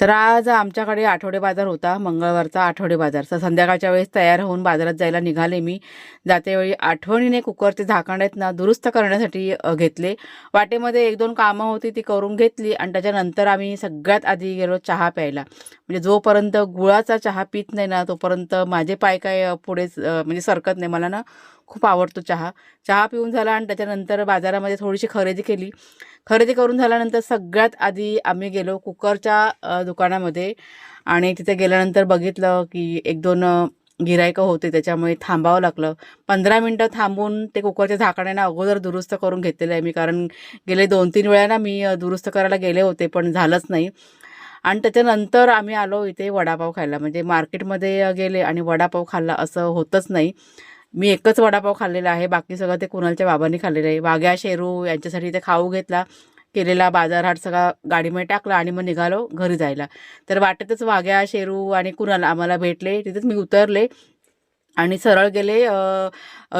तर आज आमच्याकडे आठवडे बाजार होता, मंगळवारचा आठवडे बाजार. तर संध्याकाळच्या वेळेस तयार होऊन बाजारात जायला निघाले मी. जातेवेळी आठवणीने कुकरचे झाकण आहेत ना दुरुस्त करण्यासाठी घेतले. वाटेमध्ये 1-2 कामं होती ती करून घेतली आणि त्याच्यानंतर आम्ही सगळ्यात आधी गेलो चहा प्यायला. म्हणजे जोपर्यंत गुळाचा चहा पीत नाही ना तोपर्यंत माझे पाय काय पुढेच म्हणजे सरकत नाही. मला ना खूप आवडतो चहा. चहा पिऊन झाला आणि त्याच्यानंतर बाजारामध्ये थोडीशी खरेदी केली. खरेदी करून झाल्यानंतर सगळ्यात आधी आम्ही गेलो कुकरच्या दुकानामध्ये आणि तिथे गेल्यानंतर बघितलं की 1-2 गिरायकं होते त्याच्यामुळे थांबावं लागलं. 15 मिनिटं थांबून ते कुकरच्या झाकणानं अगोदर दुरुस्त करून घेतलेलं आहे मी. कारण गेले 2-3 वेळा ना मी दुरुस्त करायला गेले होते पण झालंच नाही. आणि त्याच्यानंतर आम्ही आलो इथे वडापाव खायला. म्हणजे मार्केटमध्ये गेले आणि वडापाव खाल्ला असं होतच नाही. मी एकच वडापाव खाल्लेला आहे. बाकी सगळं ते कुणालच्या बाबांनी खाल्लेलं आहे. वाघ्या, शेरू यांच्यासाठी ते खाऊ घेतला. केलेला बाजार-हाट सगळा गाडीमध्ये टाकला आणि मग निघालो घरी जायला. तर वाटेतच वाघ्या, शेरू आणि कुणाल आम्हाला भेटले. तिथेच मी उतरले आणि सरळ गेले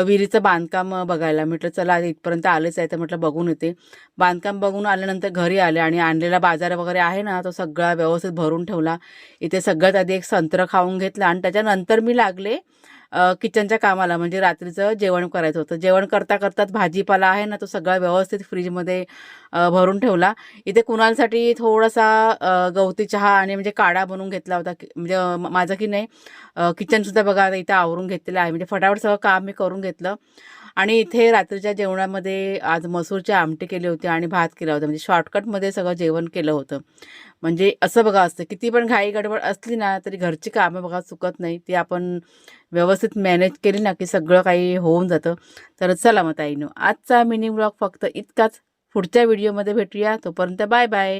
विहिरीचं बांधकाम बघायला. म्हटलं चला आता इथपर्यंत आलेच आहे तर म्हटलं बघून येते. बांधकाम बघून आल्यानंतर घरी आले आणि आणलेला बाजार वगैरे आहे ना तो सगळा व्यवस्थित भरून ठेवला. इथे सगळ्यात आधी एक संत्रं खाऊन घेतलं आणि त्याच्यानंतर मी लागले किचनच्या कामाला. म्हणजे रात्रीचं जेवण करायचं होतं. जेवण करता करताच भाजीपाला आहे ना तो सगळा व्यवस्थित फ्रीजमध्ये भरून ठेवला. इथे कुणालसाठी थोडासा गवती चहा आणि म्हणजे काढा बनवून घेतला होता. म्हणजे माझं की नाही किचनसुद्धा बघा आता इथं आवरून घेतलेलं आहे. म्हणजे फटाफट सगळं काम मी करून घेतलं. आणि इथे रात्रीच्या जेवणामध्ये आज मसूरची आमटी केली होती आणि भात केला होता. म्हणजे शॉर्टकटमध्ये सगळं जेवण केलं होतं. म्हणजे असं बघा असतं किती पण घाई गडबड असली ना तरी घरची कामं बघा चुकत नाही. ती आपण व्यवस्थित मॅनेज केली ना की सगळं काही होऊन जातं. तर चला मग ताईनो आजचा मिनी व्लॉग फक्त इतकाच. पुढच्या व्हिडिओमध्ये भेटूया. तोपर्यंत बाय बाय.